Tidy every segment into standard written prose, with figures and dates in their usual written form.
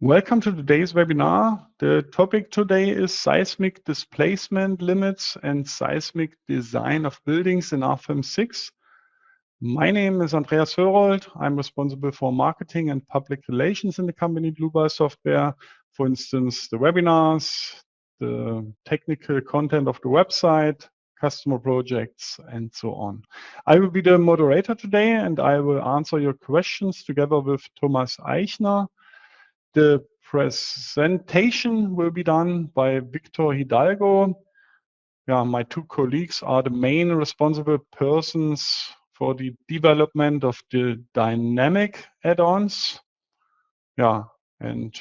Welcome to today's webinar. The topic today is seismic displacement limits and seismic design of buildings in RFEM 6. My name is Andreas Hörold. I'm responsible for marketing and public relations in the company Dlubal Software. For instance, the webinars, the technical content of the website, customer projects, and so on. I will be the moderator today, and I will answer your questions together with Thomas Eichner. The presentation will be done by Victor Hidalgo. My two colleagues are the main responsible persons for the development of the dynamic add-ons. And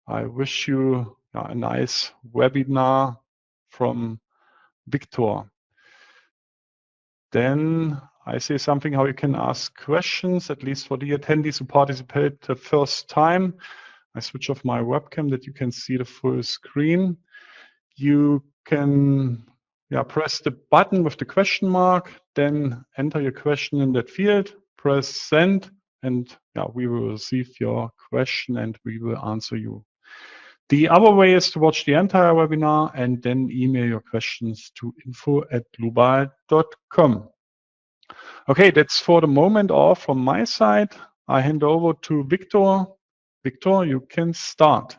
I wish you a nice webinar from Victor. Then I say something how you can ask questions, at least for the attendees who participate the first time. I switch off my webcam that you can see the full screen. You can press the button with the question mark, then enter your question in that field, press send, and we will receive your question and we will answer you. The other way is to watch the entire webinar and then email your questions to info@dlubal.com. Okay, that's for the moment all from my side. I hand over to Victor. Victor, you can start.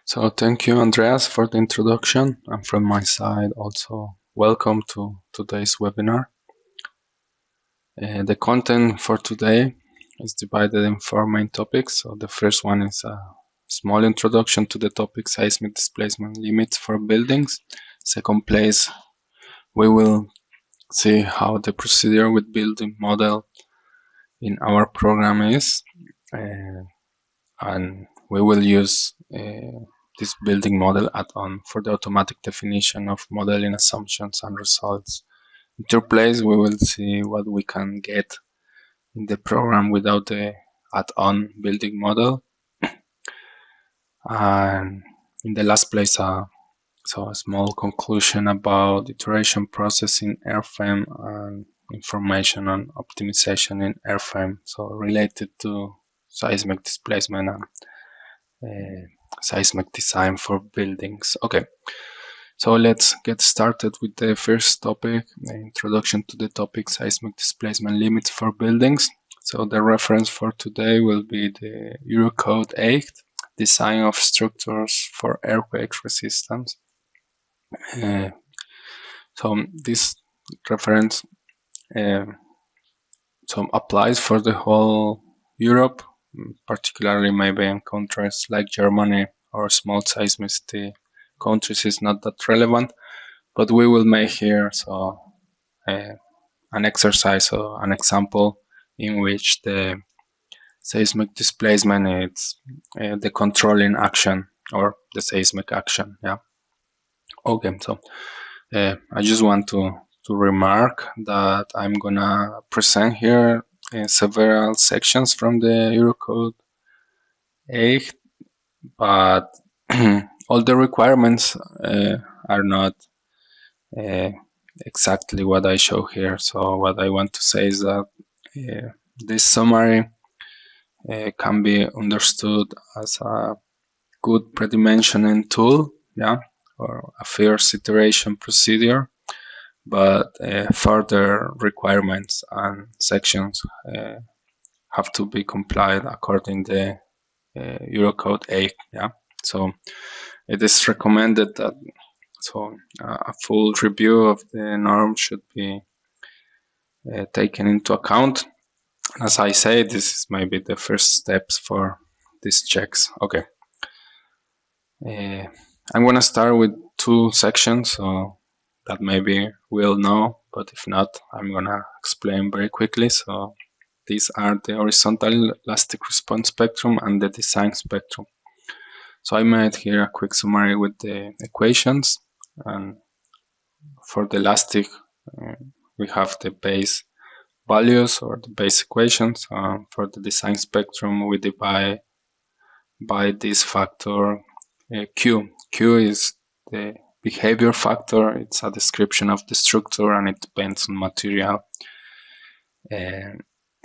So thank you, Andreas, for the introduction. And from my side, also welcome to today's webinar. The content for today is divided in 4 main topics. So the first one is a small introduction to the topic seismic displacement limits for buildings. Second place, we will see how the procedure with building model in our program is, and we will use this building model add-on for the automatic definition of modeling assumptions and results. In third place, we will see what we can get in the program without the add-on building model. And in the last place, a small conclusion about iteration process in RFEM and information on optimization in RFEM, so related to seismic displacement and seismic design for buildings. Okay, so let's get started with the first topic, the introduction to the topic seismic displacement limits for buildings. So the reference for today will be the Eurocode 8, Design of Structures for Earthquake Resistance. So this reference applies for the whole Europe, particularly maybe in countries like Germany or small seismicity countries is not that relevant, but we will make here an exercise or an example in which the seismic displacement is the controlling action or the seismic action. Okay, so I just want to remark that I'm gonna present here several sections from the Eurocode 8, but all the requirements are not exactly what I show here. So what I want to say is that this summary can be understood as a good pre-dimensioning tool, or a first iteration procedure, but further requirements and sections have to be complied according to Eurocode 8. So it is recommended that a full review of the norm should be taken into account. As I say, this is maybe the first steps for these checks. Okay. I'm going to start with 2 sections so that maybe we'll know, but if not, I'm going to explain very quickly. So these are the horizontal elastic response spectrum and the design spectrum. So I made here a quick summary with the equations, and for the elastic we have the base values or the base equations. For the design spectrum we divide by this factor Q. Q is the behavior factor. It's a description of the structure and it depends on material.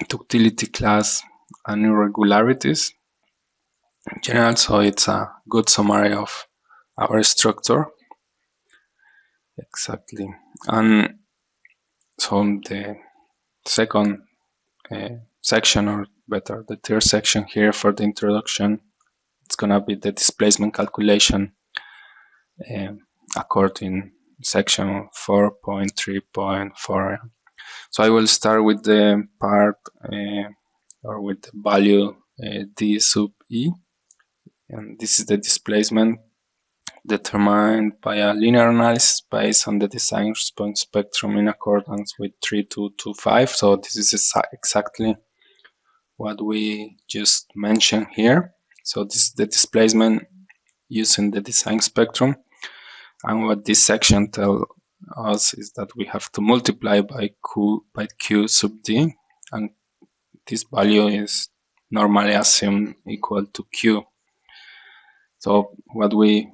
ductility class and irregularities in general, so it's a good summary of our structure. Exactly. And so the second section, or better, the third section here for the introduction, it's gonna be the displacement calculation according section 4.3.4. So I will start with the part or with the value d sub e, and this is the displacement determined by a linear analysis based on the design response spectrum in accordance with 3225. So this is exactly what we just mentioned here. So this is the displacement using the design spectrum, and what this section tells us is that we have to multiply by q sub d, and this value is normally assumed equal to q. So what we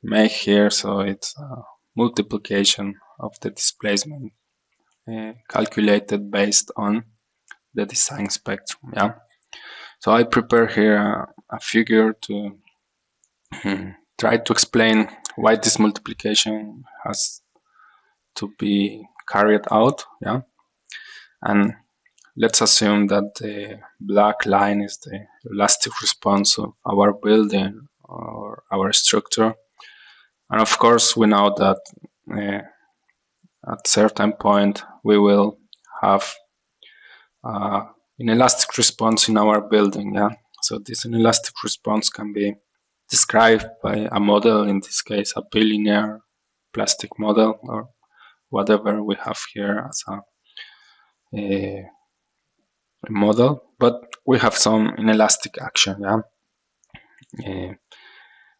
make here, so it's a multiplication of the displacement calculated based on the design spectrum. Yeah. So I prepare here a figure to try to explain why this multiplication has to be carried out. Yeah. And let's assume that the black line is the elastic response of our building or our structure. And of course, we know that at certain point we will have inelastic response in our building. Yeah. So this inelastic response can be described by a model, in this case a bilinear plastic model, or whatever we have here as a model, but we have some inelastic action. Yeah.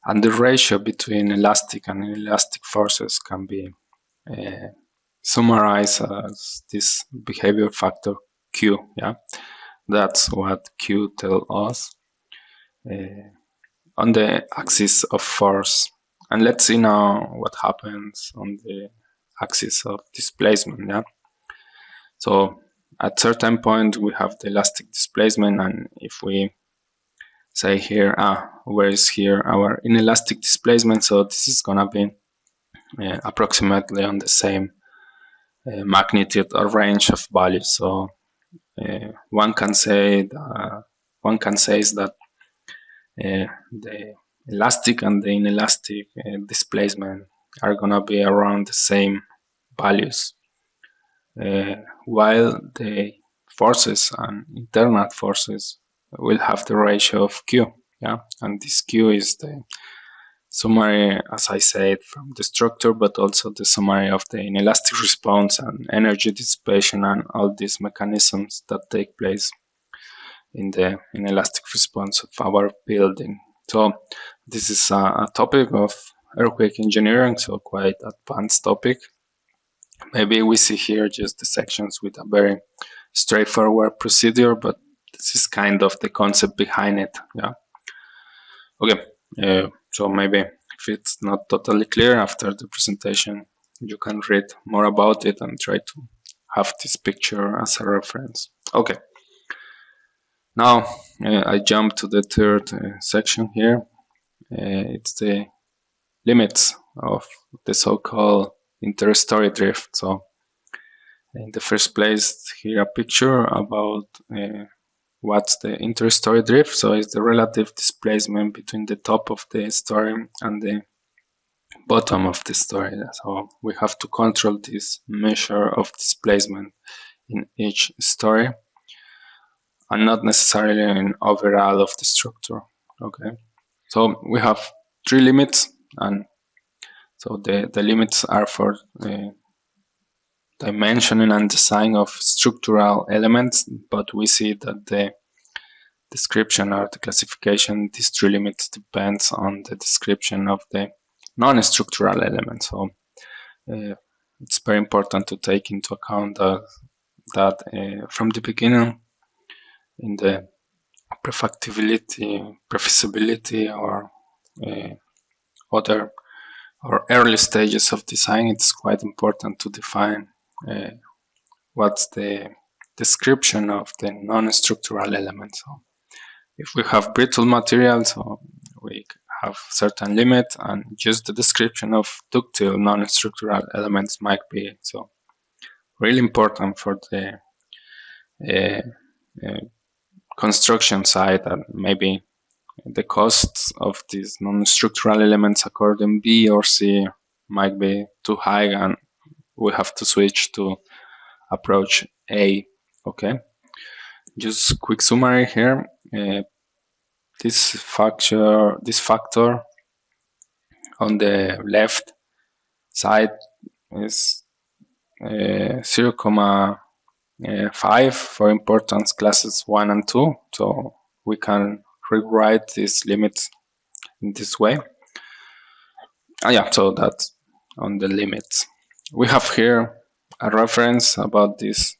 And the ratio between elastic and inelastic forces can be summarized as this behavior factor Q. Yeah, that's what Q tells us on the axis of force. And let's see now what happens on the axis of displacement. Yeah, so at certain point we have the elastic displacement, and if we say here, where is here our inelastic displacement? So this is gonna be approximately on the same magnitude or range of values. So one can say that the elastic and the inelastic displacement are gonna be around the same values, while the forces and internal forces will have the ratio of Q. Yeah, and this Q is the summary, as I said, from the structure, but also the summary of the inelastic response and energy dissipation and all these mechanisms that take place in the inelastic response of our building. So this is a topic of earthquake engineering, so quite advanced topic. Maybe we see here just the sections with a very straightforward procedure, but this is kind of the concept behind it. Yeah. Okay. So maybe if it's not totally clear after the presentation, you can read more about it and try to have this picture as a reference. Okay. Now I jump to the third section here. It's the limits of the so-called interstory drift. So in the first place, here a picture about what's the interstory drift. So it's the relative displacement between the top of the story and the bottom of the story. So we have to control this measure of displacement in each story, and not necessarily in overall of the structure. Okay, so we have three limits, and so the limits are for dimensioning and design of structural elements, but we see that the description or the classification, these three limits depends on the description of the non-structural elements. So it's very important to take into account that from the beginning, in the prefactibility, prefeasibility, or other or early stages of design, it's quite important to define what's the description of the non-structural elements. So if we have brittle materials, so we have certain limit, and just the description of ductile non-structural elements might be so really important for the construction site, and maybe the costs of these non-structural elements according B or C might be too high, and we have to switch to approach A. Okay, just quick summary here. This factor on the left side is 0.5 for importance classes 1 and 2. So we can rewrite these limits in this way. So that's on the limits. We have here a reference about this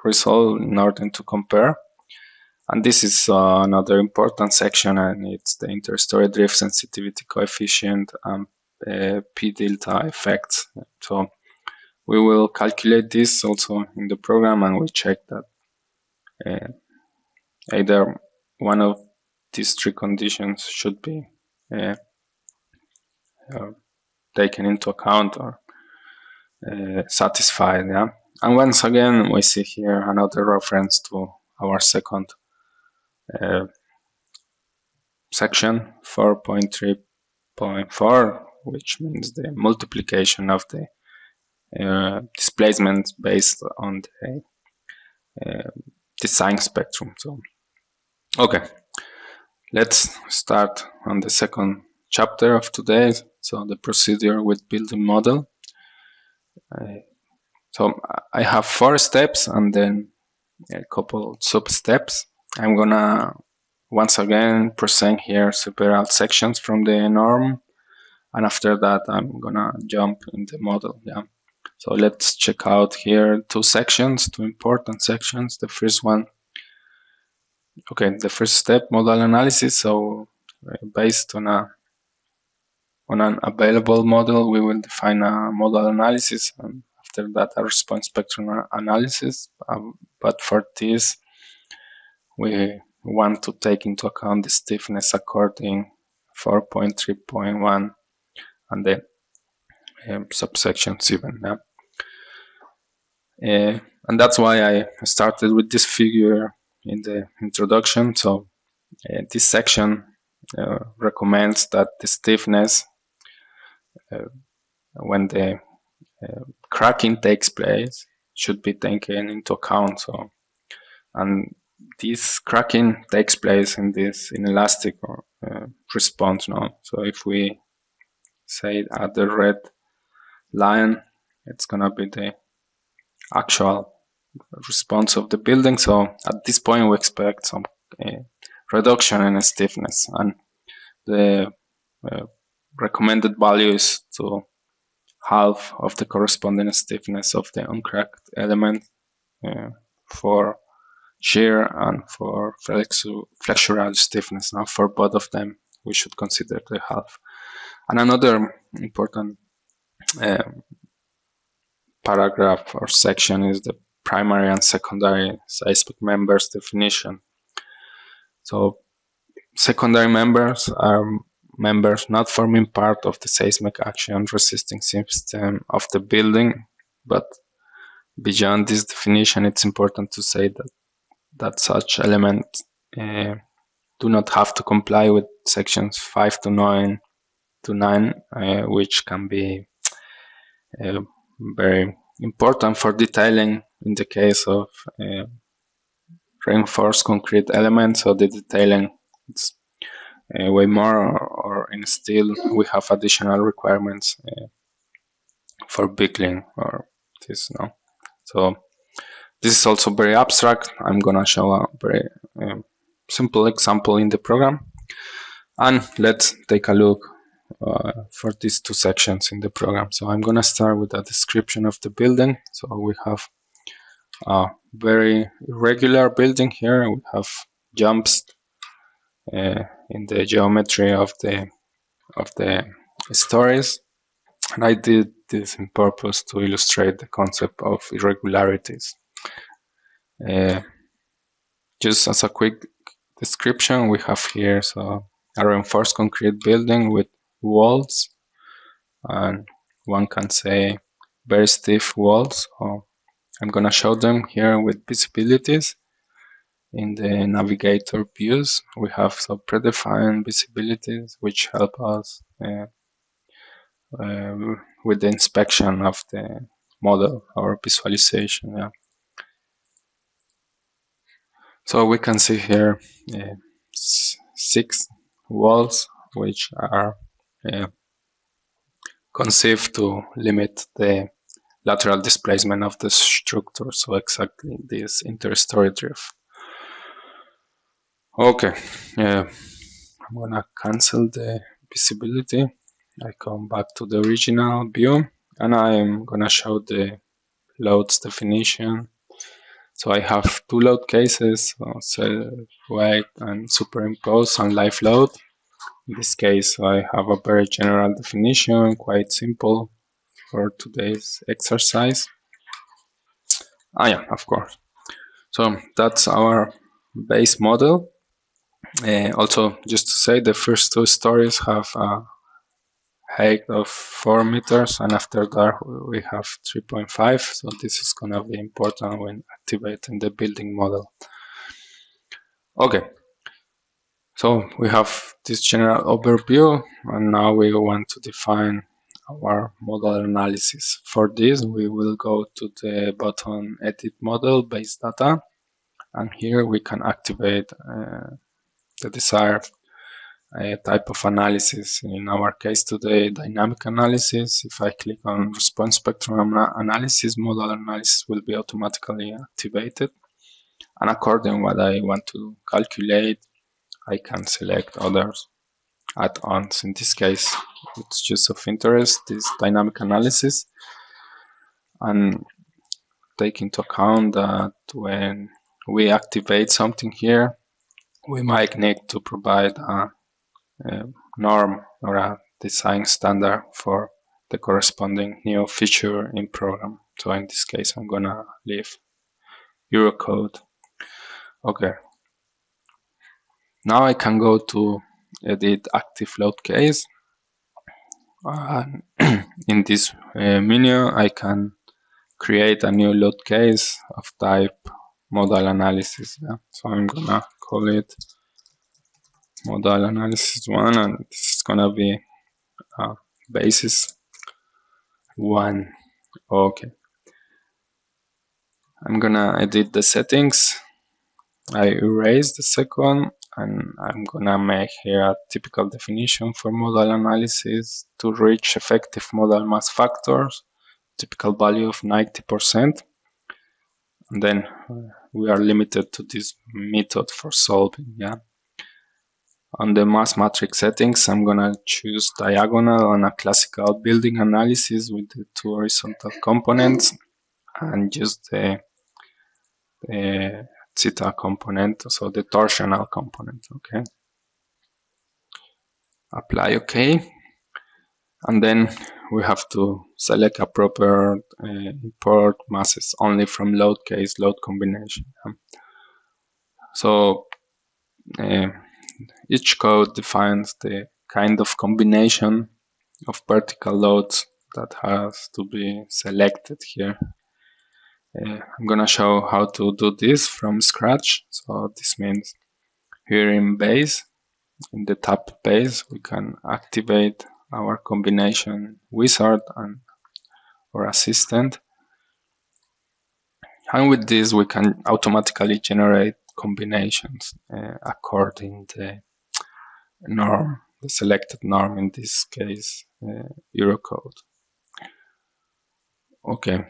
result in order to compare. And this is another important section, and it's the interstory drift sensitivity coefficient and P delta effects. So we will calculate this also in the program, and we check that either one of these three conditions should be taken into account or satisfied. Yeah? And once again, we see here another reference to our second section 4.3.4, which means the multiplication of the displacement based on the design spectrum. So, okay, let's start on the second chapter of today. So the procedure with building model. So I have 4 steps and then a couple sub steps. I'm gonna once again present here several sections from the norm, and after that I'm gonna jump in the model. Yeah. So let's check out here 2 sections, 2 important sections. The first one, okay, the first step, model analysis. So based on an available model, we will define a model analysis, and after that a response spectrum analysis. But for this, we want to take into account the stiffness according 4.3.1 and then subsection 7. Yeah? And that's why I started with this figure in the introduction. So this section recommends that the stiffness when the cracking takes place should be taken into account. So, and this cracking takes place in this inelastic response now. So if we say at the red line, it's gonna be the actual response of the building. So at this point we expect some reduction in stiffness, and the recommended value is to half of the corresponding stiffness of the uncracked element for shear and for flexural stiffness. Now for both of them we should consider the half. And another important paragraph or section is the primary and secondary seismic members definition. So secondary members are members not forming part of the seismic action resisting system of the building, but beyond this definition, it's important to say that such elements do not have to comply with sections 5 to 9, which can be very important for detailing in the case of reinforced concrete elements. So the detailing is way more, or in steel we have additional requirements for buckling or this. No, so this is also very abstract. I'm gonna show a very simple example in the program, and let's take a look for these 2 sections in the program. So I'm gonna start with a description of the building. So we have a very irregular building here. We have jumps in the geometry of the stories, and I did this in purpose to illustrate the concept of irregularities. Just as a quick description, we have here a reinforced concrete building with walls, and one can say very stiff walls. I'm gonna show them here with visibilities. In the navigator views, we have some predefined visibilities which help us with the inspection of the model or visualization. Yeah. So we can see here 6 walls which are conceived to limit the lateral displacement of the structure. So exactly this interstory drift. Okay, I'm gonna cancel the visibility. I come back to the original view, and I am gonna show the loads definition. So I have 2 load cases, self-weight and superimpose on live load. In this case, I have a very general definition, quite simple for today's exercise. Yeah, of course. So that's our base model. Also, just to say, the first 2 stories have a height of 4 meters, and after that we have 3.5. So this is going to be important when activating the building model. Okay, so we have this general overview, and now we want to define our model analysis. For this, we will go to the button Edit Model Base Data, and here we can activate the desired type of analysis. In our case today, dynamic analysis. If I click on response spectrum analysis, model analysis will be automatically activated. And according to what I want to calculate, I can select others add-ons. In this case, it's just of interest, this dynamic analysis. And take into account that when we activate something here, we might need to provide a norm or a design standard for the corresponding new feature in program. So in this case, I'm gonna leave Eurocode. Okay. Now I can go to edit active load case. In this menu, I can create a new load case of type model analysis. Yeah? So I'm gonna call it model analysis 1, and this is gonna be basis 1. Okay. I'm gonna edit the settings. I erase the second, and I'm gonna make here a typical definition for model analysis to reach effective model mass factors, typical value of 90%. And then we are limited to this method for solving. Yeah. On the mass matrix settings, I'm gonna choose diagonal on a classical building analysis with the 2 horizontal components and just the theta component, so the torsional component. Okay. Apply OK. And then we have to select a proper import masses only from load case, load combination. So each code defines the kind of combination of vertical loads that has to be selected here. I'm gonna show how to do this from scratch. So this means here in base, in the tab base, we can activate our combination wizard and or assistant. And with this, we can automatically generate combinations according to the norm, the selected norm, in this case, Eurocode. Okay.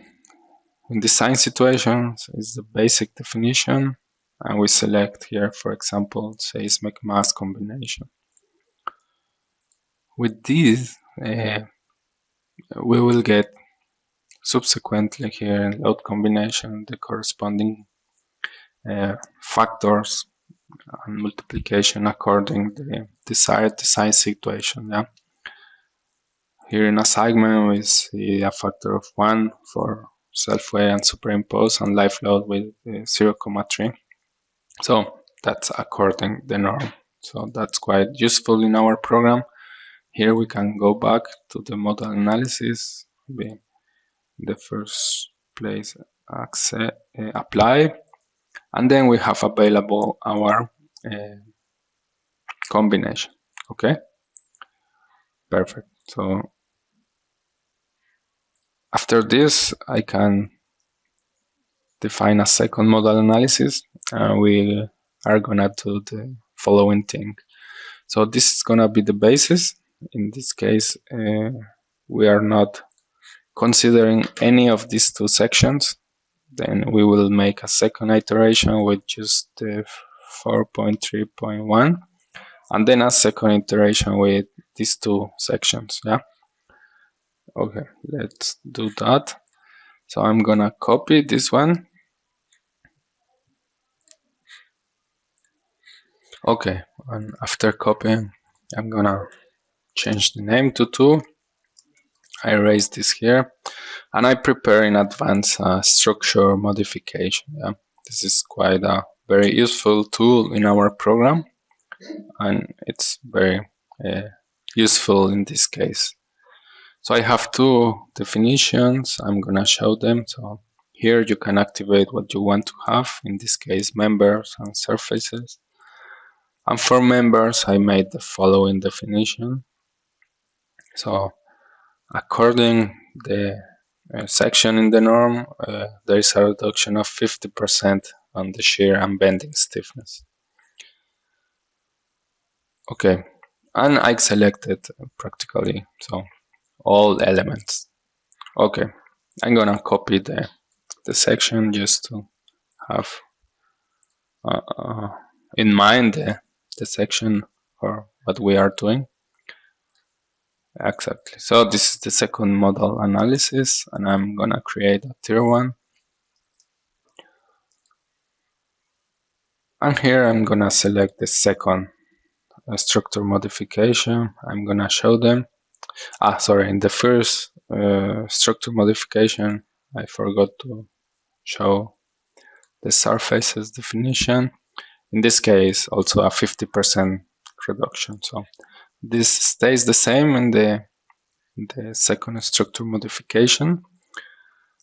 In design situations is the basic definition, and we select here, for example, seismic mass combination. With this, we will get subsequently here in load combination the corresponding factors and multiplication according to the desired design situation. Yeah. Here in assignment, we see a factor of 1 for self-weight and superimpose, and live load with 0,3. So that's according the norm. So that's quite useful in our program. Here we can go back to the model analysis, be the first place, apply, and then we have available our combination. Okay, perfect. So after this, I can define a second model analysis, and we are gonna do the following thing. So this is gonna be the basis. In this case, we are not considering any of these two sections. Then we will make a second iteration with just the 4.3.1, and then a second iteration with these two sections. Yeah. Okay, let's do that. So I'm gonna copy this one. Okay, and after copying, I'm gonna change the name to 2. I erase this here, and I prepare in advance a structure modification. Yeah? This is quite a very useful tool in our program, and it's very useful in this case. So I have 2 definitions. I'm gonna show them. So here you can activate what you want to have, in this case members and surfaces. And for members, I made the following definition. So according the section in the norm, there is a reduction of 50% on the shear and bending stiffness. Okay, and I selected practically so all elements. Okay, I'm gonna copy the section just to have in mind the section or what we are doing. Exactly. So this is the second model analysis, and I'm gonna create a tier 1. And here I'm gonna select the second structure modification. I'm gonna show them. Sorry, in the first structure modification, I forgot to show the surfaces definition. In this case, also a 50% reduction. So this stays the same in the second structure modification.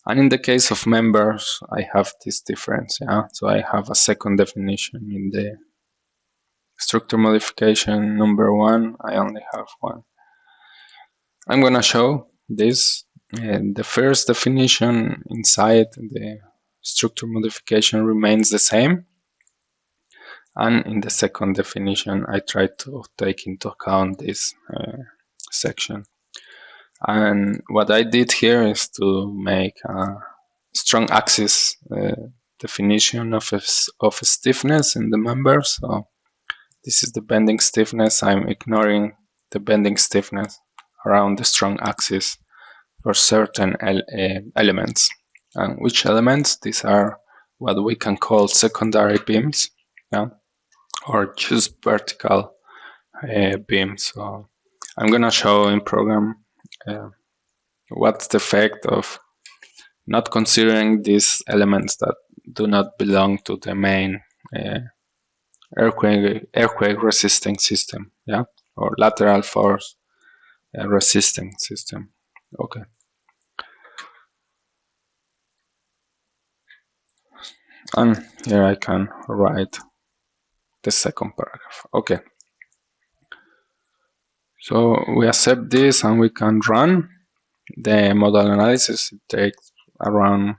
And in the case of members, I have this difference. Yeah, so I have a second definition in the structure modification number 1. I only have 1. I'm gonna show this. The first definition inside the structure modification remains the same. And in the second definition, I try to take into account this section. And what I did here is to make a strong axis definition of stiffness in the members. So this is the bending stiffness. I'm ignoring the bending stiffness around the strong axis for certain elements. And which elements? These are what we can call secondary beams, yeah, or just vertical beams. So I'm gonna show in program what's the effect of not considering these elements that do not belong to the main earthquake resisting system, yeah, or lateral force resisting system. Okay. And here I can write the second paragraph. Okay. So we accept this and we can run the model analysis. It takes around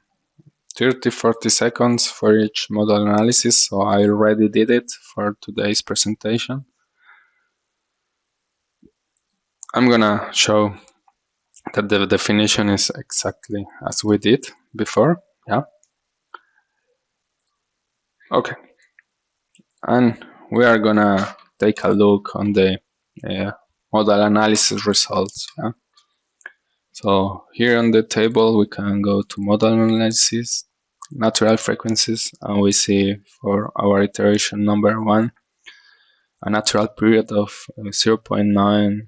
30-40 seconds for each model analysis. So I already did it for today's presentation. I'm gonna show that the definition is exactly as we did before. Yeah. Okay. And we are gonna take a look on the model analysis results. Yeah? So here on the table, we can go to model analysis, natural frequencies, and we see for our iteration number 1, a natural period of 0.9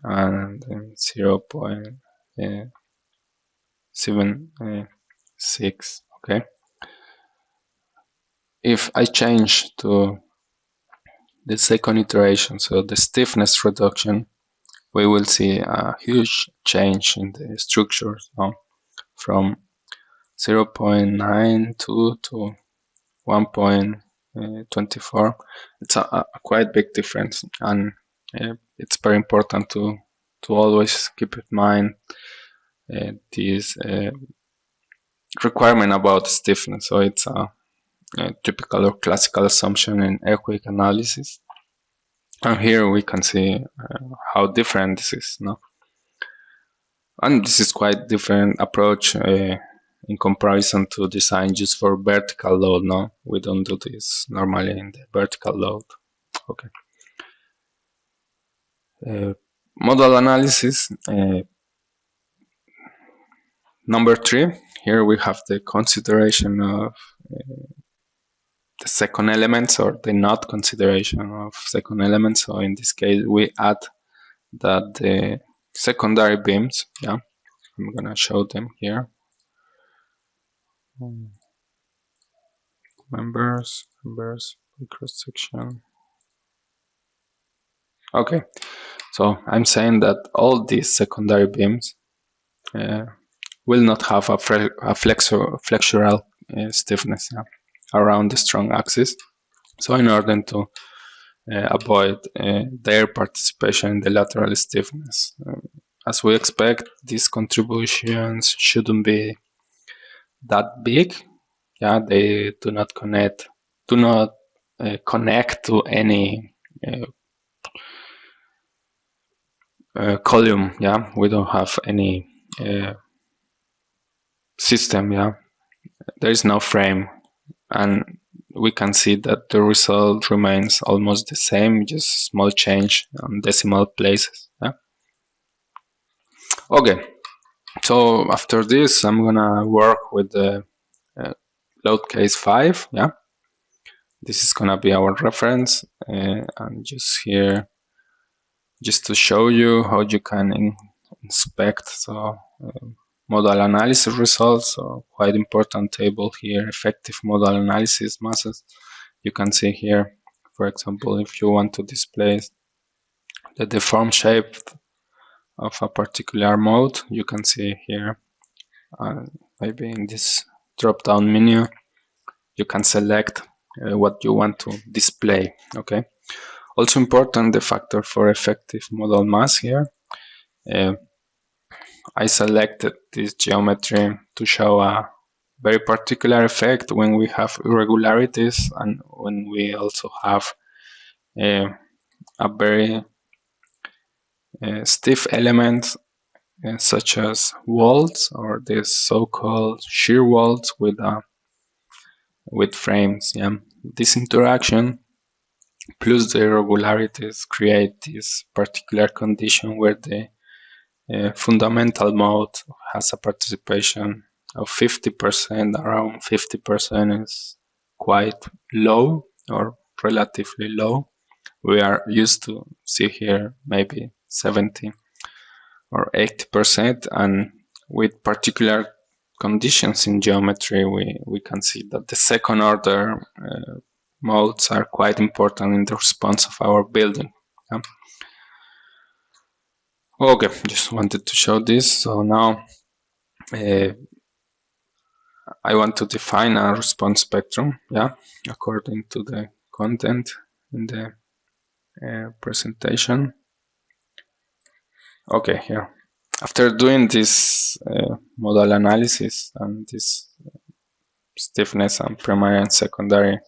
and 0.7 6. Okay. If I change to the second iteration, so the stiffness reduction, we will see a huge change in the structure, so from 0.92 to 1.24. It's a quite big difference, and it's very important to always keep in mind this requirement about stiffness. So it's a typical or classical assumption in earthquake analysis, and here we can see how different this is, no? And this is quite different approach in comparison to design just for vertical load. No, we don't do this normally in the vertical load. Okay. Model analysis. Number 3. Here we have the consideration of the second elements, or the not consideration of second elements. So in this case, we add that the secondary beams. Yeah, I'm gonna show them here. Members, cross section. Okay, so I'm saying that all these secondary beams will not have a flexural stiffness around the strong axis. So in order to avoid their participation in the lateral stiffness, as we expect, these contributions shouldn't be that big. Yeah, they do not connect to any column. Yeah, we don't have any system. Yeah, there is no frame, and we can see that the result remains almost the same, just small change on decimal places. Yeah. Okay, so after this, I'm gonna work with the load case 5. Yeah, this is gonna be our reference, and just here, just to show you how you can inspect model analysis results. So quite important table here, effective model analysis masses. You can see here, for example, if you want to display the deformed shape of a particular mode, you can see here, maybe in this drop-down menu, you can select what you want to display. Okay. Also important, the factor for effective model mass here. I selected this geometry to show a very particular effect when we have irregularities and when we also have a very stiff element such as walls, or the so-called shear walls with frames. Yeah, this interaction plus the irregularities create this particular condition where the fundamental mode has a participation of 50%. Around 50% is quite low, or relatively low. We are used to see here maybe 70 or 80%, and with particular conditions in geometry, we can see that the second order modes are quite important in the response of our building. Yeah? Okay, just wanted to show this. So now I want to define a response spectrum, yeah, according to the content in the presentation. Okay, here. After doing this model analysis and this stiffness and primary and secondary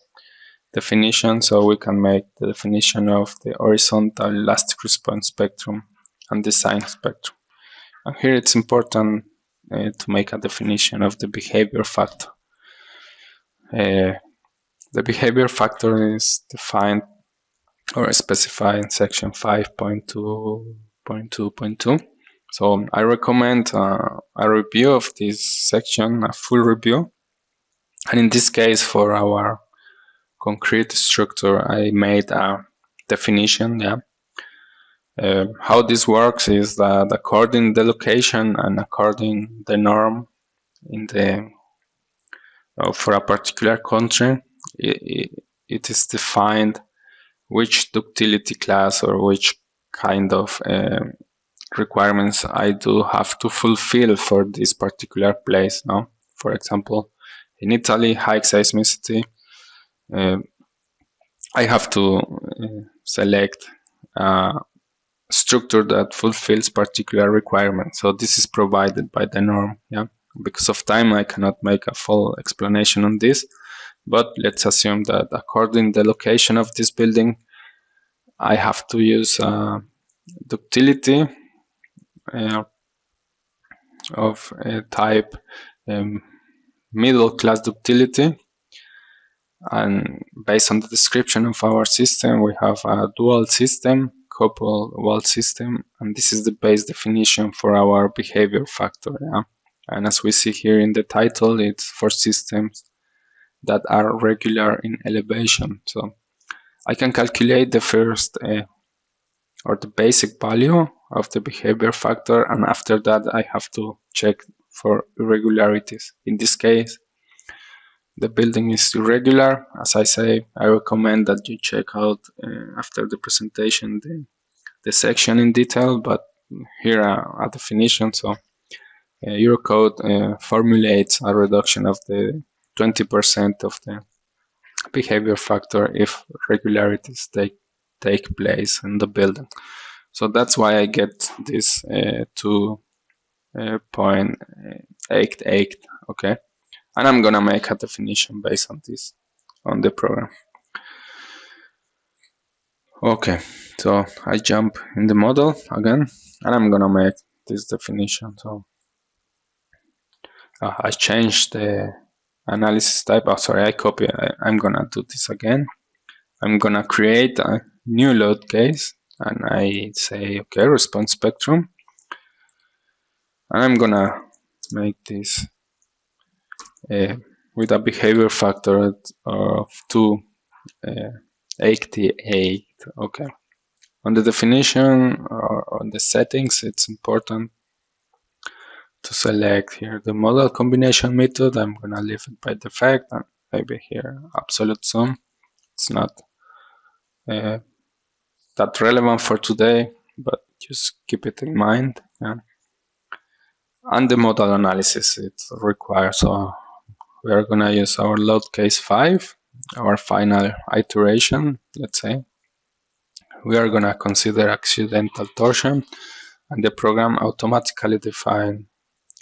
definition, so we can make the definition of the horizontal elastic response spectrum and design spectrum. And here it's important to make a definition of the behavior factor. The behavior factor is defined or specified in section 5.2.2.2. So I recommend a review of this section, a full review. And in this case, for our concrete structure, I made a definition. Yeah. How this works is that according the location and according the norm in the for a particular country, it is defined which ductility class or which kind of requirements I do have to fulfill for this particular place. No? For example, in Italy, high seismicity, I have to select a structure that fulfills particular requirements. So this is provided by the norm. Yeah. Because of time, I cannot make a full explanation on this, but let's assume that according to the location of this building, I have to use ductility of type middle class ductility. And based on the description of our system, we have a dual system, couple wall system, and this is the base definition for our behavior factor. Yeah? And as we see here in the title, it's for systems that are regular in elevation. So I can calculate the first or the basic value of the behavior factor, and after that I have to check for irregularities. In this case, the building is irregular. As I say, I recommend that you check out after the presentation the section in detail, but here a definition. So Eurocode formulates a reduction of the 20% of the behavior factor if regularities take place in the building. So that's why I get this 2.88. Okay, and I'm gonna make a definition based on this on the program. Okay, so I jump in the model again, and I'm gonna make this definition. So I changed the analysis type. Oh, sorry, I copy. I'm gonna do this again. I'm gonna create a new load case, and I say, okay, response spectrum. And I'm gonna make this with a behavior factor of 2.88. Okay. On the definition or on the settings, it's important to select here the model combination method. I'm gonna leave it by default, and maybe here absolute sum. It's not that relevant for today, but just keep it in mind. Yeah. And the model analysis it requires. So we are gonna use our load case 5, our final iteration, let's say. We are gonna consider accidental torsion, and the program automatically defines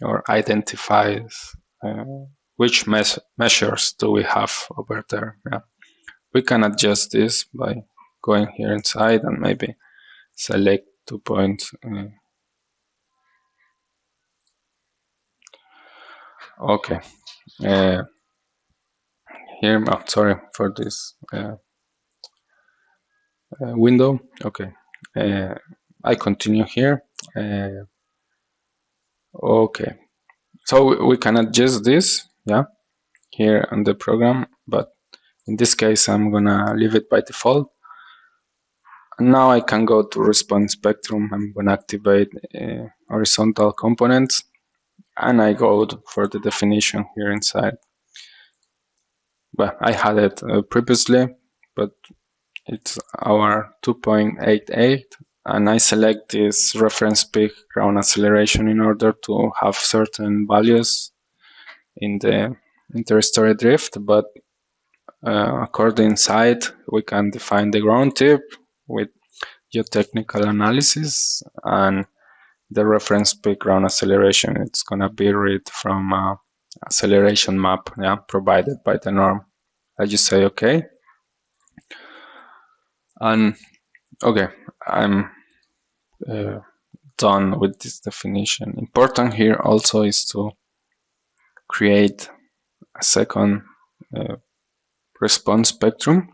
or identifies which measures do we have over there. Yeah. We can adjust this by going here inside and maybe select 2 points. Okay. Here, oh, sorry for this window. Okay. I continue here. Okay. So we can adjust this, yeah, here on the program, but in this case, I'm gonna leave it by default. And now I can go to response spectrum. I'm gonna activate horizontal components, and I go for the definition here inside. Well, I had it previously, but it's our 2.88, and I select this reference peak ground acceleration in order to have certain values in the interstory drift, but according site, we can define the ground tip with geotechnical analysis, and the reference peak ground acceleration, it's gonna be read from acceleration map, yeah, provided by the norm. I just say okay, and okay, I'm done with this definition. Important here also is to create a second response spectrum,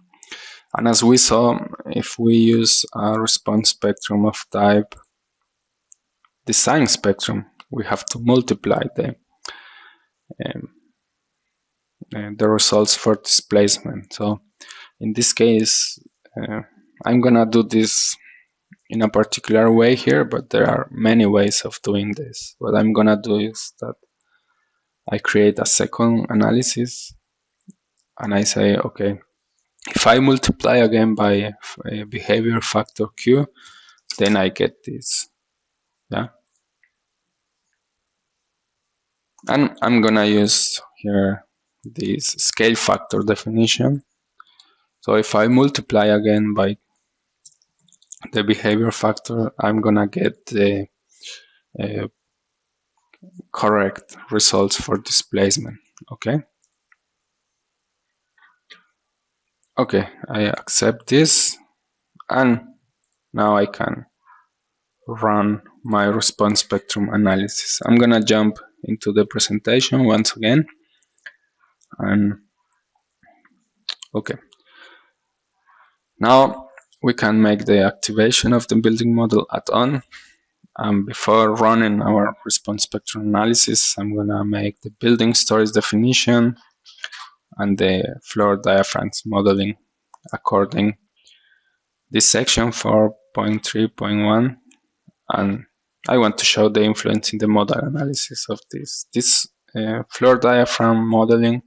and as we saw, if we use a response spectrum of type design spectrum, we have to multiply the results for displacement. So in this case, I'm gonna do this in a particular way here, but there are many ways of doing this. What I'm gonna do is that I create a second analysis, and I say, okay, if I multiply again by a behavior factor Q, then I get this. Yeah. And I'm gonna use here this scale factor definition. So if I multiply again by the behavior factor, I'm gonna get the correct results for displacement. Okay. Okay, I accept this, and now I can run my response spectrum analysis. I'm gonna jump into the presentation once again, and okay. Now we can make the activation of the building model add-on. Before running our response spectrum analysis, I'm gonna make the building stories definition and the floor diaphragms modeling according this section 4.3.1, and I want to show the influence in the model analysis of this. This floor diaphragm modeling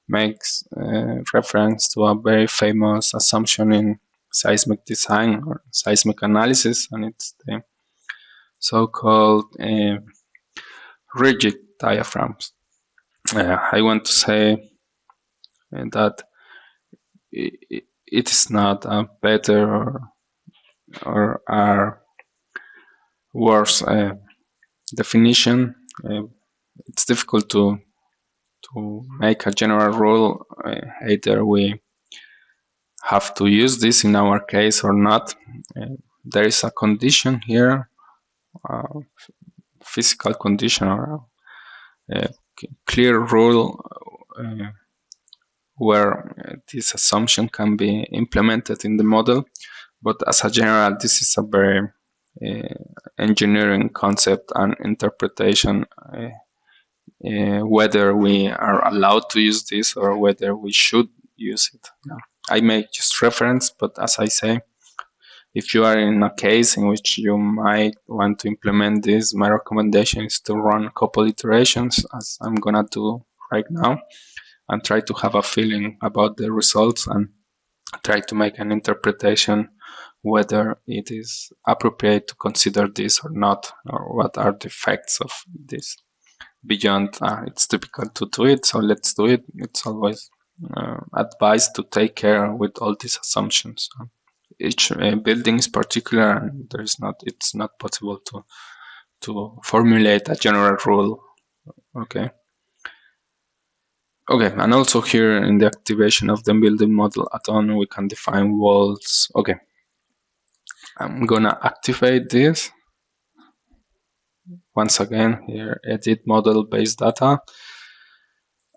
makes reference to a very famous assumption in seismic design or seismic analysis, and it's the so-called rigid diaphragms. I want to say that it is not a better or a worse definition. It's difficult to make a general rule. Either we have to use this in our case or not. There is a condition here, physical condition or a clear rule where this assumption can be implemented in the model, but as a general, this is a very engineering concept and interpretation, whether we are allowed to use this or whether we should use it. Yeah. I make just reference, but as I say, if you are in a case in which you might want to implement this, my recommendation is to run a couple iterations, as I'm gonna do right now, and try to have a feeling about the results and try to make an interpretation whether it is appropriate to consider this or not, or what are the effects of this beyond it's typical to do it, so let's do it. It's always advised to take care with all these assumptions. Each building is particular, and it's not possible to formulate a general rule. Okay, and also here in the activation of the building model add-on, we can define walls. Okay, I'm gonna activate this. Once again, here, edit model based data.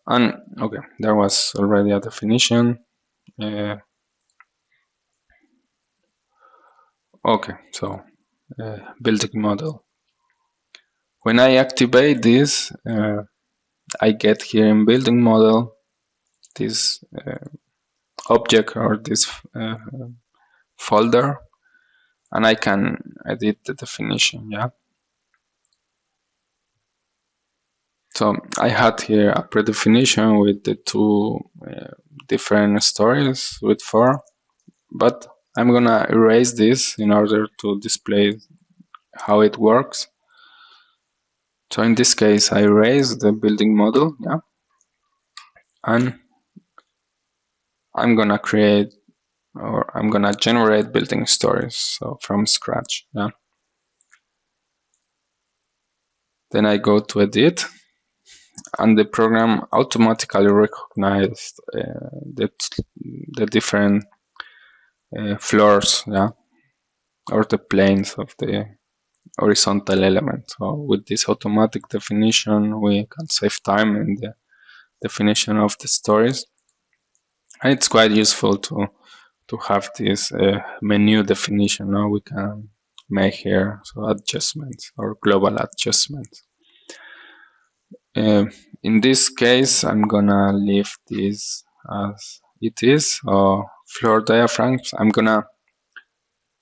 And okay, there was already a definition. Okay, so building model. When I activate this, I get here in building model this object or this folder, and I can edit the definition. Yeah. So I had here a predefinition with the two different stories with 4, but I'm gonna erase this in order to display how it works. So in this case, I erase the building model, yeah, and I'm gonna create, or I'm gonna generate building stories, so from scratch, yeah. Then I go to edit, and the program automatically recognized the different floors, yeah, or the planes of the horizontal element. So with this automatic definition, we can save time in the definition of the stories, and it's quite useful to have this menu definition. Now we can make here adjustments or global adjustments. In this case, I'm gonna leave this as it is, or floor diaphragms. I'm gonna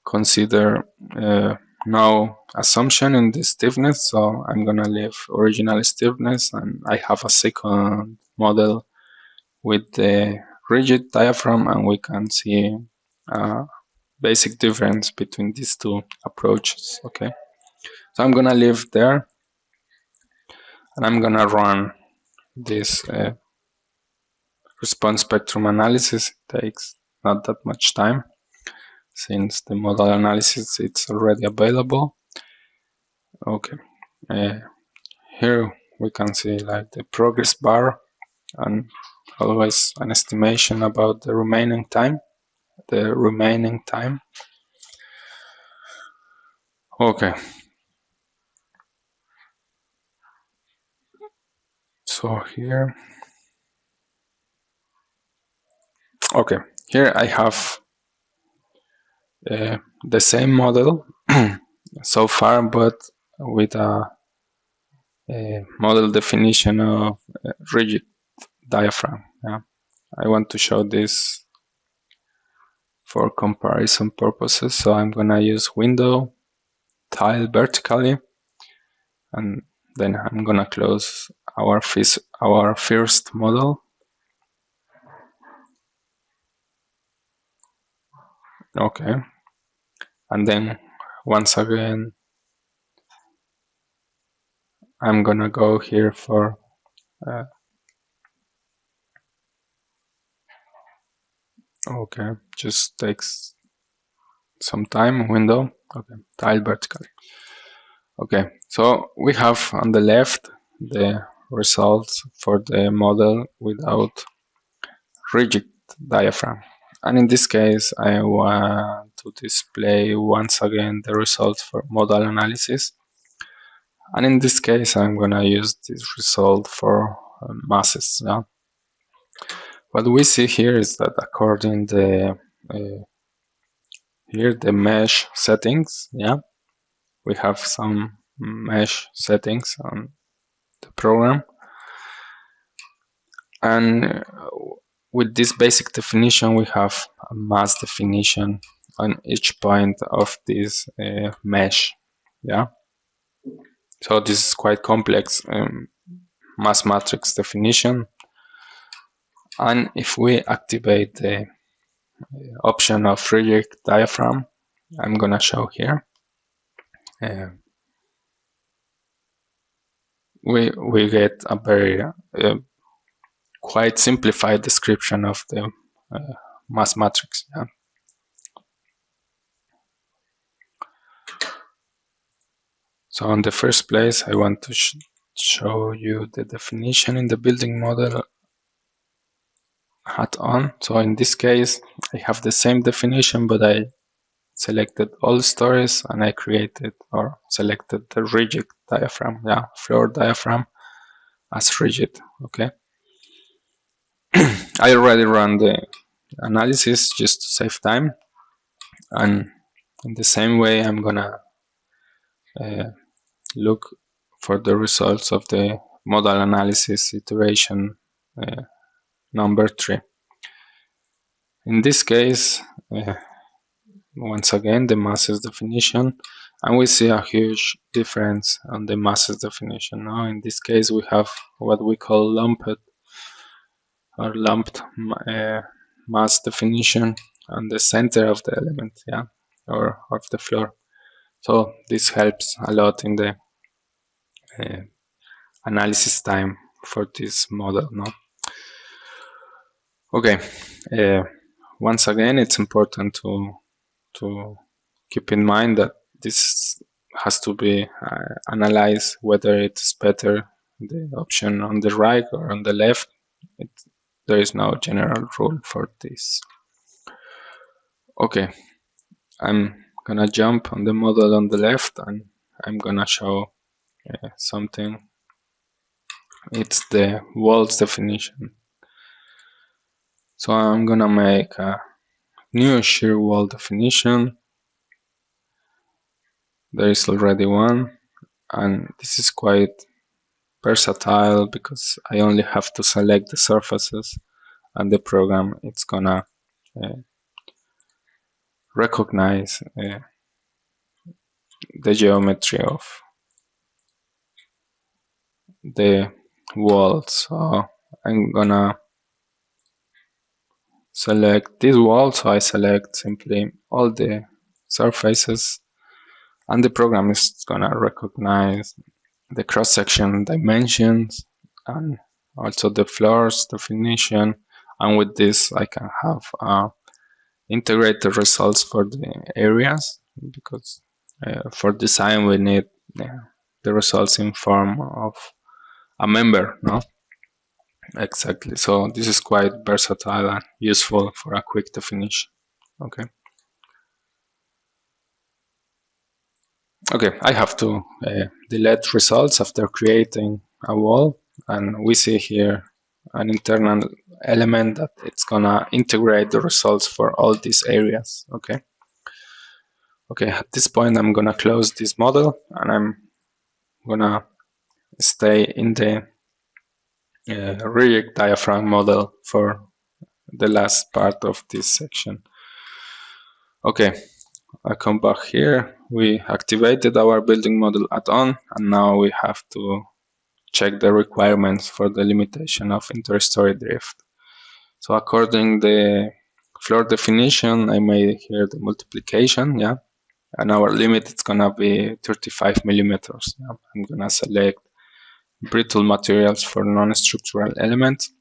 consider no assumption in the stiffness, so I'm gonna leave original stiffness, and I have a second model with the rigid diaphragm, and we can see a basic difference between these two approaches. Okay, so I'm gonna leave there, and I'm gonna run this response spectrum analysis. It takes not that much time, since the model analysis it's already available. Okay, here we can see like the progress bar and always an estimation about the remaining time. Okay, so here, okay, here I have the same model so far, but with a model definition of rigid diaphragm. Yeah, I want to show this for comparison purposes, so I'm gonna use window, tile vertically, and then I'm gonna close our first model. Okay, and then once again I'm gonna go here for okay, just takes some time. Window, okay, tile vertically. Okay, so we have on the left the results for the model without rigid diaphragm, and in this case I want to display once again the results for model analysis, and in this case I'm gonna use this result for masses. Yeah, what we see here is that according to here the mesh settings, yeah, we have some mesh settings on the program, and with this basic definition we have a mass definition on each point of this mesh. Yeah, so this is quite complex mass matrix definition, and if we activate the option of rigid diaphragm, I'm gonna show here, we get a very quite simplified description of the mass matrix. Yeah. So in the first place I want to show you the definition in the building model add-on. So in this case I have the same definition, but I selected all stories and I created or selected the rigid diaphragm, yeah, floor diaphragm as rigid. Okay, I already ran the analysis just to save time, and in the same way I'm gonna look for the results of the model analysis iteration number 3. In this case, once again the masses definition, and we see a huge difference on the masses definition. Now in this case we have what we call lumped mass definition on the center of the element, yeah, or of the floor. So this helps a lot in the analysis time for this model. No? Okay, once again it's important to keep in mind that this has to be analyzed whether it's better the option on the right or on the left. There is no general rule for this. Okay, I'm gonna jump on the model on the left and I'm gonna show something. It's the walls definition. So I'm gonna make a new shear wall definition. There is already one, and this is quite versatile because I only have to select the surfaces and the program it's gonna recognize the geometry of the wall. So I'm gonna select this wall, so I select simply all the surfaces, and the program is gonna recognize the cross-section dimensions and also the floors definition, and with this I can have integrate the results for the areas, because for design we need the results in form of a member, no? Exactly. So this is quite versatile and useful for a quick definition. Okay. Okay, I have to delete results after creating a wall, and we see here an internal element that it's gonna integrate the results for all these areas. Okay. Okay, at this point I'm gonna close this model, and I'm gonna stay in the rigid diaphragm model for the last part of this section. Okay, I come back here. We activated our building model add-on, and now we have to check the requirements for the limitation of interstory drift. So according the floor definition, I made here the multiplication, yeah, and our limit is gonna be 35 millimeters. Yeah? I'm gonna select brittle materials for non-structural elements,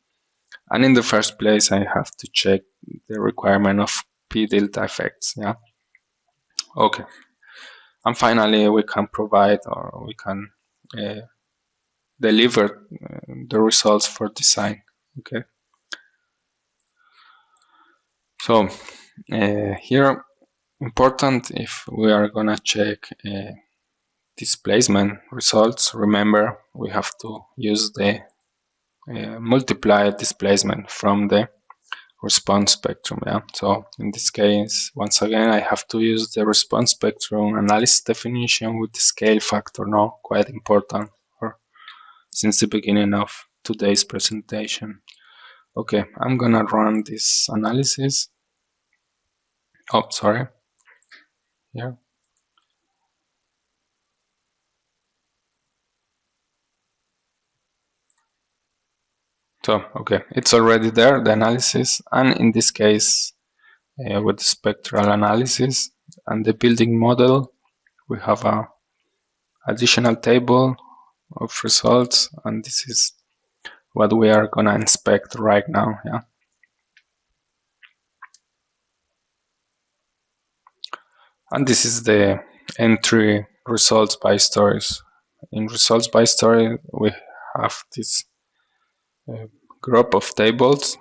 and in the first place I have to check the requirement of P delta effects. Yeah. Okay, and finally we can provide, or we can deliver the results for design. Okay. So here, important, if we are gonna check displacement results, remember we have to use the multiplied displacement from the response spectrum. Yeah. So in this case, once again, I have to use the response spectrum analysis definition with the scale factor. Now, quite important since the beginning of today's presentation. Okay, I'm gonna run this analysis. Oh, sorry. Yeah. So, okay, it's already there, the analysis, and in this case, with the spectral analysis and the building model, we have a additional table of results, and this is what we are gonna inspect right now. Yeah. And this is the entry results by stories. In results by story, we have this group of tables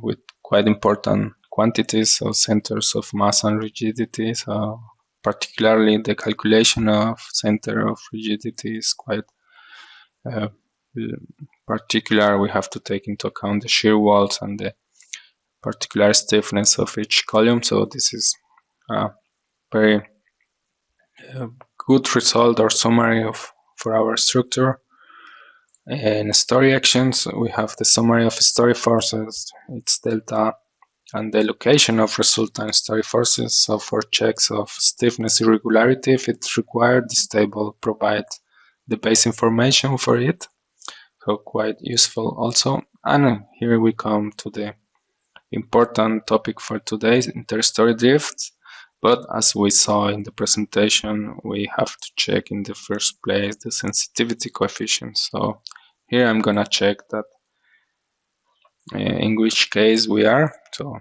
with quite important quantities of centers of mass and rigidity. So particularly the calculation of center of rigidity is quite particular. We have to take into account the shear walls and the particular stiffness of each column. So this is a very good result or summary for our structure. In story actions, we have the summary of story forces, its delta, and the location of resultant story forces. So for checks of stiffness irregularity, if it's required, this table provides the base information for it. So quite useful also. And here we come to the important topic for today, interstory drifts. But as we saw in the presentation, we have to check in the first place the sensitivity coefficient. So here I'm gonna check that in which case we are. So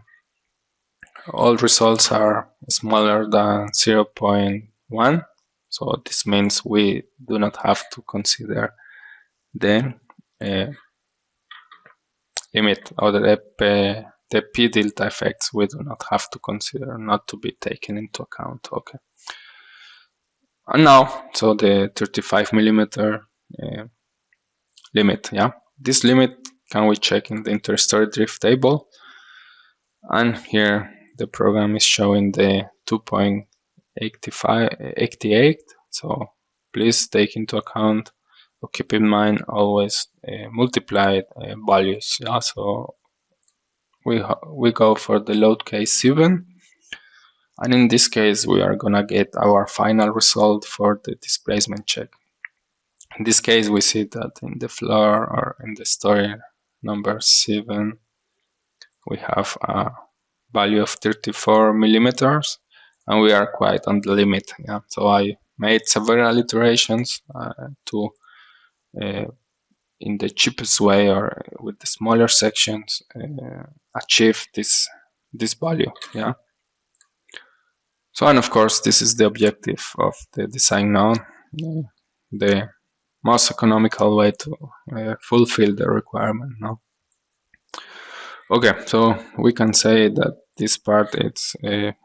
all results are smaller than 0.1. So this means we do not have to consider the limit or the P delta effects. We do not have to consider, not to be taken into account. Okay. And now, so the 35 millimeter limit. Yeah, this limit can we check in the interstory drift table, and here the program is showing the 2.88. So please take into account or keep in mind always multiplied values. Yeah, so we go for the load case 7, And in this case, we are gonna get our final result for the displacement check. In this case, we see that in the floor or in the story number 7, we have a value of 34 millimeters, and we are quite on the limit. Yeah. So I made several iterations to, in the cheapest way or with the smaller sections, achieve this value. Yeah. So, and of course, this is the objective of the design now, the most economical way to fulfill the requirement now. Okay, so we can say that this part is here.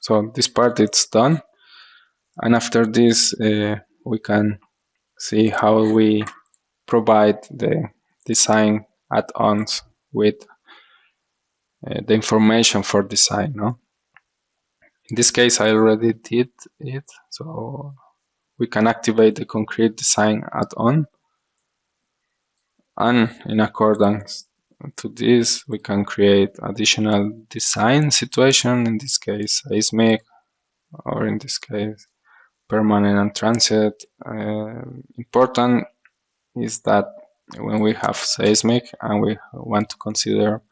So this part it's done, and after this we can see how we provide the design add-ons with the information for design. No? In this case, I already did it, so we can activate the concrete design add-on, and in accordance to this, we can create additional design situation. In this case, seismic, or in this case, permanent and transient. Important is that when we have seismic and we want to consider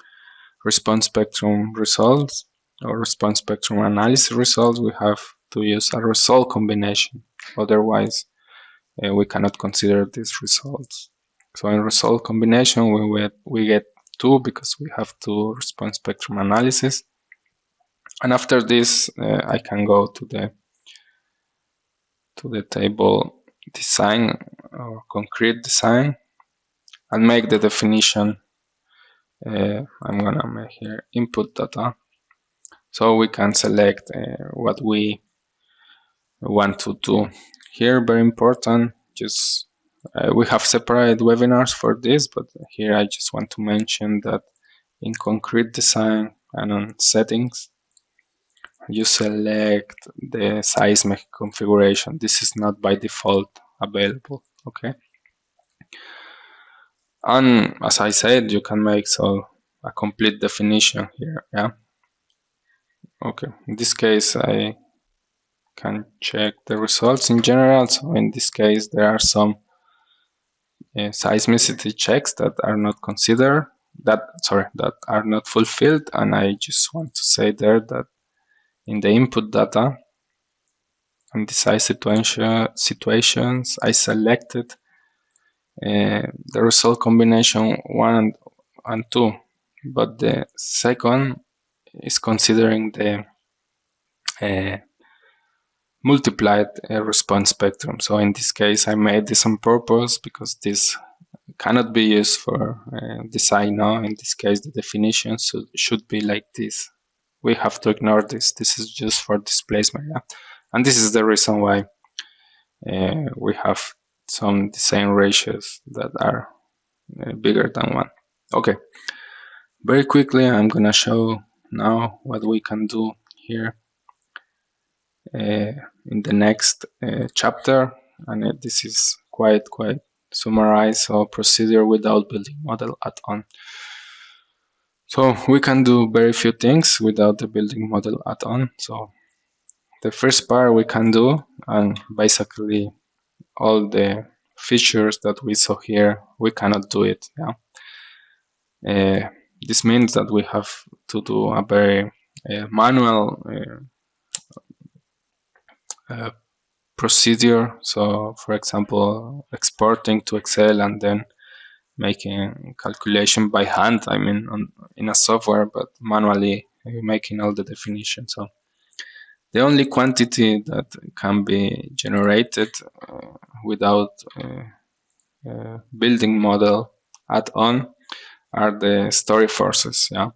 response spectrum results or response spectrum analysis results, we have to use a result combination. Otherwise, we cannot consider these results. So in result combination, we get 2 because we have 2 response spectrum analysis. And after this, I can go to the table design or concrete design and make the definition. I'm gonna make here input data, so we can select what we want to do. Here, very important, just we have separate webinars for this, but here I just want to mention that in concrete design and on settings, you select the seismic configuration. This is not by default available, okay? And as I said, you can make a complete definition here, yeah? Okay, in this case, I can check the results in general. So in this case, there are some seismicity checks that are not considered, that are not fulfilled, and I just want to say there that in the input data and design situations, I selected the result combination 1 and 2, but the second is considering the multiplied response spectrum. So in this case, I made this on purpose because this cannot be used for design now. In this case, the definition should be like this. We have to ignore this. This is just for displacement. Yeah? And this is the reason why we have some design ratios that are bigger than 1. Okay, very quickly, I'm going to show now what we can do here in the next chapter, and this is quite summarized. So procedure without building model add-on. So we can do very few things without the building model add-on. So the first part we can do, and basically all the features that we saw here, we cannot do it. Yeah. This means that we have to do a very manual procedure. So for example, exporting to Excel and then making calculation by hand, I mean in a software, but manually making all the definitions. So the only quantity that can be generated without building model add-on are the story forces. Yeah,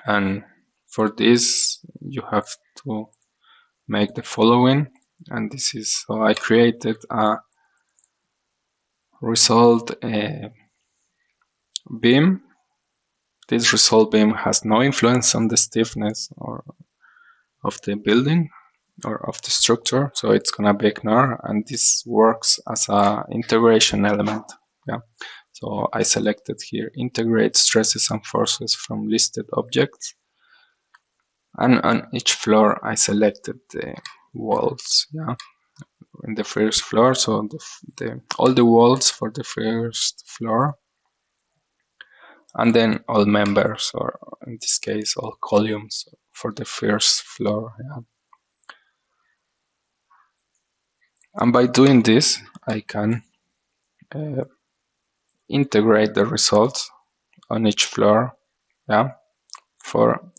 and for this you have to make the following, and this is, so I created a result beam. This result beam has no influence on the stiffness or of the building or of the structure, so it's gonna be ignored, and this works as a integration element. Yeah, so I selected here integrate stresses and forces from listed objects, And on each floor I selected the walls, yeah, in the first floor, so all the walls for the first floor, and then all members, or in this case all columns for the first floor, yeah. And by doing this I can integrate the results on each floor, yeah, for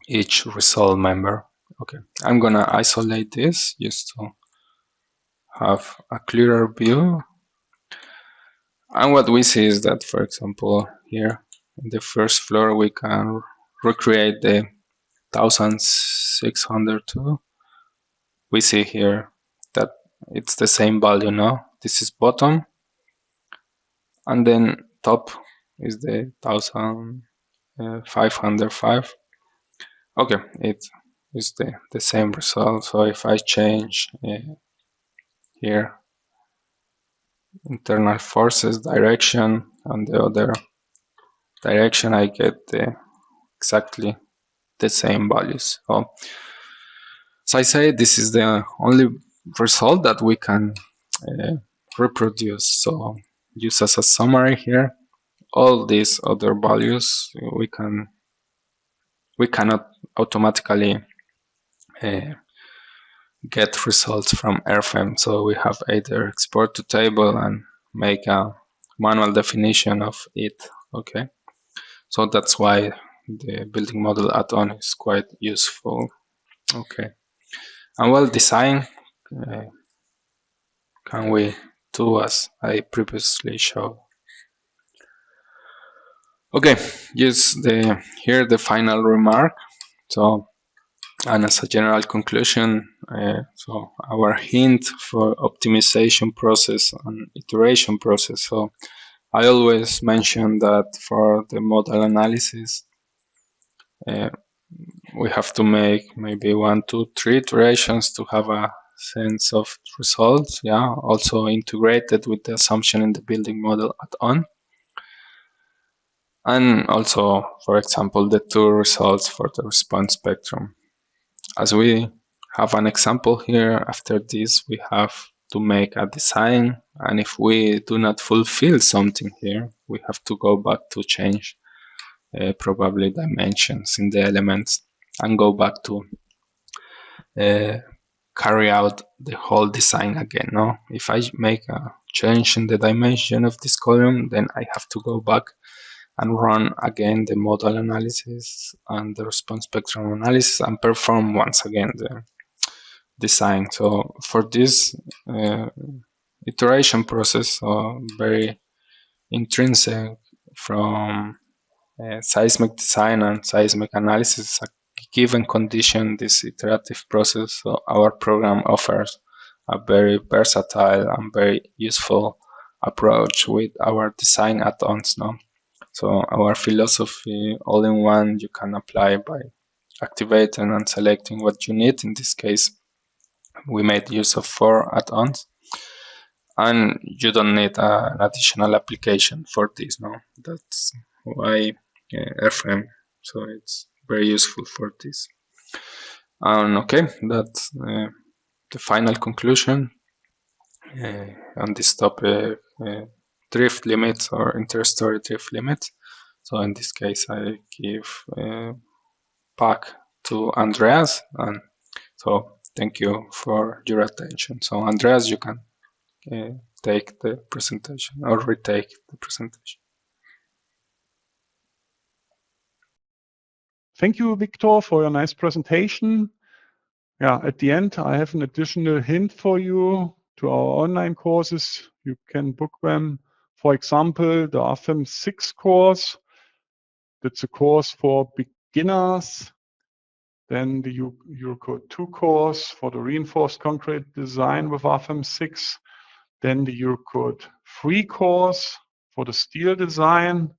each result member. Okay, I'm gonna isolate this just to have a clearer view. And what we see is that, for example, here in the first floor we can recreate the 1602. We see here that it's the same value now. This is bottom, and then top is the 1505. Okay, it is the same result. So if I change here internal forces direction and the other direction, I get exactly the same values. So I say this is the only result that we can reproduce. So use as a summary here, all these other values we cannot automatically get results from RFEM. So we have either export to table and make a manual definition of it. Okay, so that's why the building model add-on is quite useful. Okay, and well, design can we do as I previously showed. Okay, use here the final remark. So, and as a general conclusion, so our hint for optimization process and iteration process. So I always mention that for the model analysis, we have to make maybe 1, 2, 3 iterations to have a sense of results. Yeah, also integrated with the assumption in the building model add-on. And also, for example, the 2 results for the response spectrum. As we have an example here, after this we have to make a design, and if we do not fulfill something here, we have to go back to change probably dimensions in the elements and go back to carry out the whole design again. No, if I make a change in the dimension of this column, then I have to go back and run again the model analysis and the response spectrum analysis and perform once again the design. So for this iteration process, very intrinsic from seismic design and seismic analysis, a given condition, this iterative process, so our program offers a very versatile and very useful approach with our design add-ons. No? So our philosophy, all in one, you can apply by activating and selecting what you need. In this case, we made use of 4 add-ons, and you don't need an additional application for this. No, that's why RFEM. So it's very useful for this. Okay, that's the final conclusion on this topic. Drift limits or inter-story drift limits. So in this case, I give back to Andreas, and so thank you for your attention. So Andreas, you can take the presentation or retake the presentation. Thank you, Victor, for your nice presentation. Yeah, at the end, I have an additional hint for you to our online courses. You can book them. For example, the RFEM 6 course. That's a course for beginners. Then the Eurocode 2 course for the reinforced concrete design with RFEM 6. Then the Eurocode 3 course for the steel design.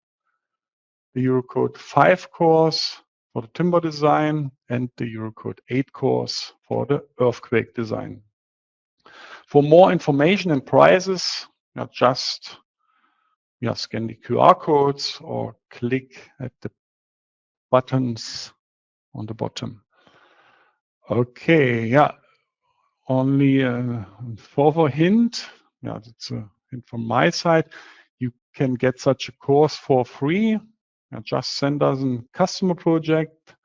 The Eurocode 5 course for the timber design, and the Eurocode 8 course for the earthquake design. For more information and prices, just scan the QR codes or click at the buttons on the bottom. Okay, yeah. Only a further hint. Yeah, that's a hint from my side. You can get such a course for free. Just send us a customer project,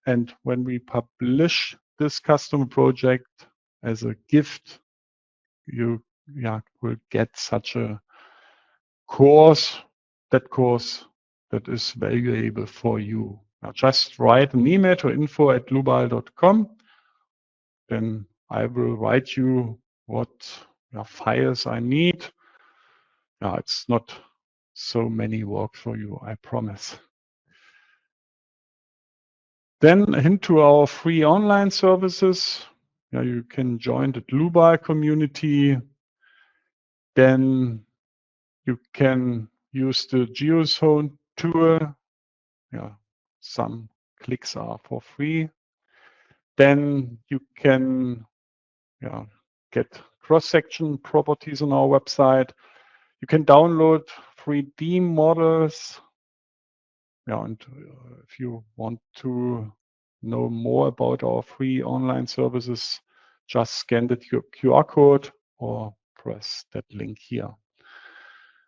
and when we publish this customer project as a gift, you will get such a course. That course that is valuable for you. Now just write an email to info@dlubal.com. Then I will write you what files I need. It's not so many work for you, I promise. Then into our free online services. You can join the Dlubal community. Then you can use the GeoZone tool. Some clicks are for free. Then you can get cross-section properties on our website. You can download 3D models. And if you want to know more about our free online services, just scan the QR code or press that link here.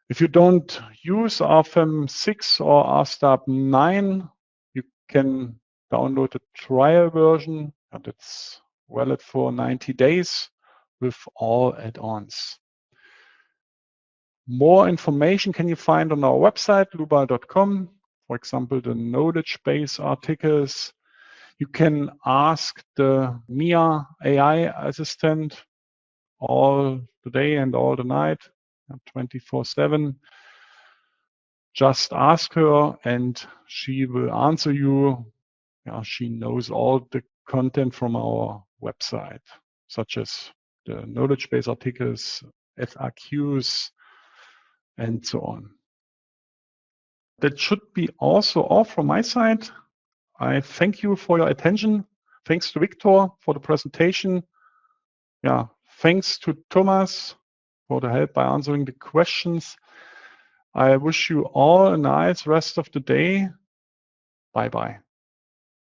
If you don't use RFEM 6 or RStab 9, you can download the trial version, and it's valid for 90 days with all add-ons. More information can you find on our website, dlubal.com. For example, the knowledge base articles. You can ask the Mia AI assistant all the day and all the night, 24/7. Just ask her and she will answer you. She knows all the content from our website, such as the knowledge base articles, FAQs, and so on. That should be also all from my side. I thank you for your attention. Thanks to Victor for the presentation. Thanks to Thomas for the help by answering the questions. I wish you all a nice rest of the day. Bye-bye.